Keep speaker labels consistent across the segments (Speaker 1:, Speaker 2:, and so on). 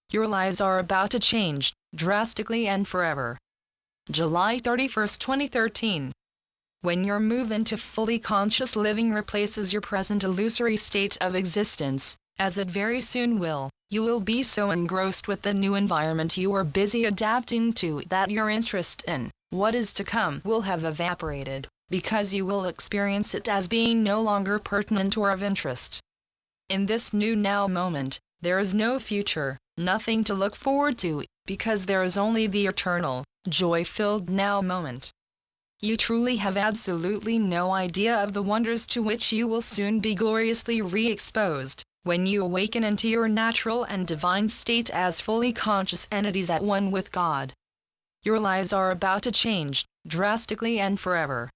Speaker 1: Your lives are about to change, drastically and forever. July 31, 2013. When your move into fully conscious living replaces your present illusory state of existence, as it very soon will, you will be so engrossed with the new environment you are busy adapting to that your interest in what is to come will have evaporated, because you will experience it as being no longer pertinent or of interest. In this new now moment, there is no future, nothing to look forward to, because there is only the eternal, joy-filled now moment. You truly have absolutely no idea of the wonders to which you will soon be gloriously re-exposed, when you awaken into your natural and divine state as fully conscious entities at one with God. Your lives are about to change, drastically and forever.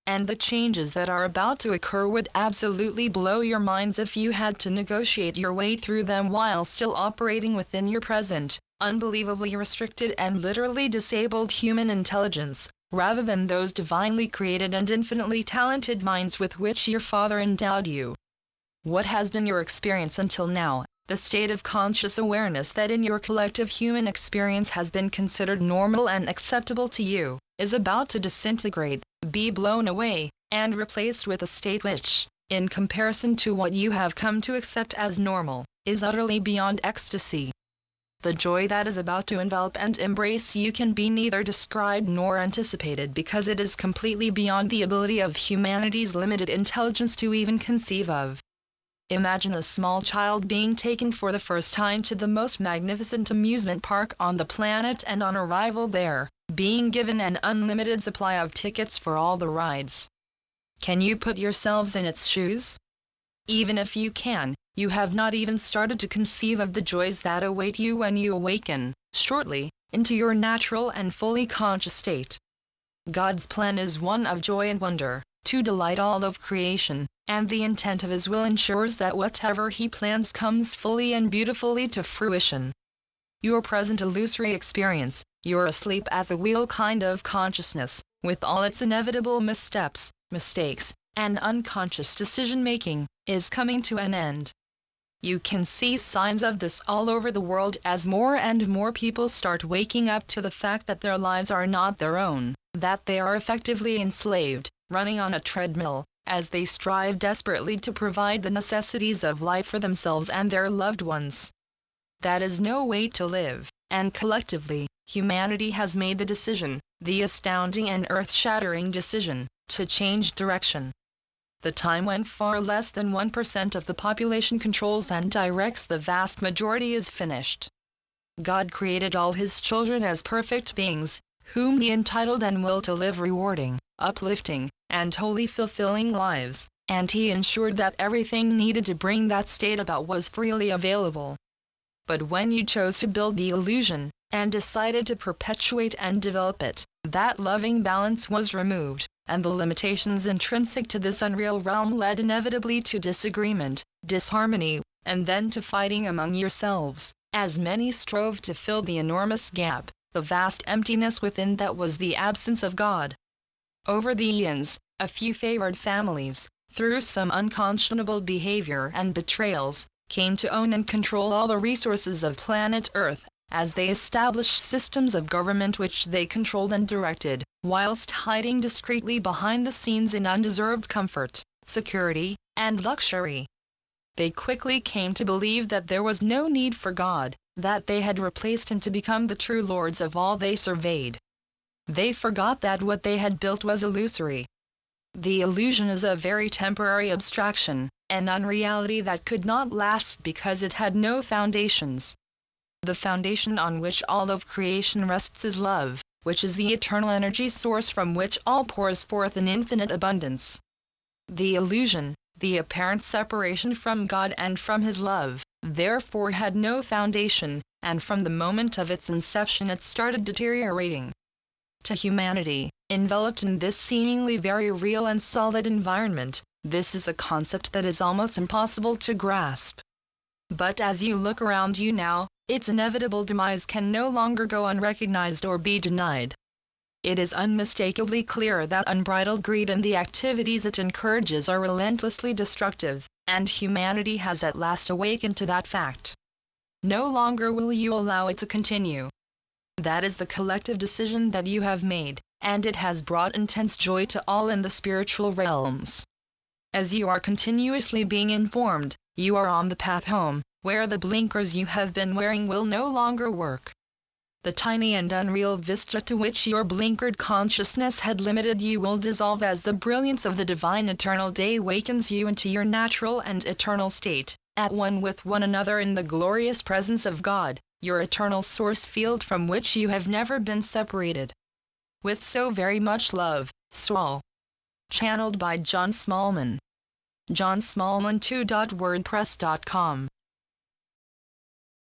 Speaker 1: And the changes that are about to occur would absolutely blow your minds if you had to negotiate your way through them while still operating within your present, unbelievably restricted and literally disabled human intelligence, rather than those divinely created and infinitely talented minds with which your Father endowed you. What has been your experience until now, the state of conscious awareness that in your collective human experience has been considered normal and acceptable to you, is about to disintegrate, be blown away, and replaced with a state which, in comparison to what you have come to accept as normal, is utterly beyond ecstasy. The joy that is about to envelop and embrace you can be neither described nor anticipated because it is completely beyond the ability of humanity's limited intelligence to even conceive of. Imagine a small child being taken for the first time to the most magnificent amusement park on the planet and on arrival there, being given an unlimited supply of tickets for all the rides. Can you put yourselves in its shoes? Even if you can, you have not even started to conceive of the joys that await you when you awaken, shortly, into your natural and fully conscious state. God's plan is one of joy and wonder, to delight all of creation, and the intent of His will ensures that whatever He plans comes fully and beautifully to fruition. Your present illusory experience, your asleep at the wheel kind of consciousness, with all its inevitable missteps, mistakes, and unconscious decision-making, is coming to an end. You can see signs of this all over the world as more and more people start waking up to the fact that their lives are not their own, that they are effectively enslaved, running on a treadmill, as they strive desperately to provide the necessities of life for themselves and their loved ones. That is no way to live, and collectively, humanity has made the decision, the astounding and earth-shattering decision, to change direction. The time when far less than 1% of the population controls and directs the vast majority is finished. God created all His children as perfect beings, whom He entitled and will to live rewarding, uplifting, and wholly fulfilling lives, and He ensured that everything needed to bring that state about was freely available. But when you chose to build the illusion, and decided to perpetuate and develop it, that loving balance was removed, and the limitations intrinsic to this unreal realm led inevitably to disagreement, disharmony, and then to fighting among yourselves, as many strove to fill the enormous gap, the vast emptiness within that was the absence of God. Over the eons, a few favored families, through some unconscionable behavior and betrayals, came to own and control all the resources of planet Earth, as they established systems of government which they controlled and directed, whilst hiding discreetly behind the scenes in undeserved comfort, security, and luxury. They quickly came to believe that there was no need for God, that they had replaced Him to become the true lords of all they surveyed. They forgot that what they had built was illusory. The illusion is a very temporary abstraction, an unreality that could not last because it had no foundations. The foundation on which all of creation rests is love, which is the eternal energy source from which all pours forth in infinite abundance. The illusion, the apparent separation from God and from His love, therefore had no foundation, and from the moment of its inception it started deteriorating. To humanity, enveloped in this seemingly very real and solid environment, this is a concept that is almost impossible to grasp. But as you look around you now, its inevitable demise can no longer go unrecognized or be denied. It is unmistakably clear that unbridled greed and the activities it encourages are relentlessly destructive, and humanity has at last awakened to that fact. No longer will you allow it to continue. That is the collective decision that you have made, and it has brought intense joy to all in the spiritual realms. As you are continuously being informed, you are on the path home, where the blinkers you have been wearing will no longer work. The tiny and unreal vista to which your blinkered consciousness had limited you will dissolve as the brilliance of the divine eternal day wakens you into your natural and eternal state, at one with one another in the glorious presence of God, your eternal source field from which you have never been separated. With so very much love, Saul. Channeled by John Smallman. johnsmallman2.wordpress.com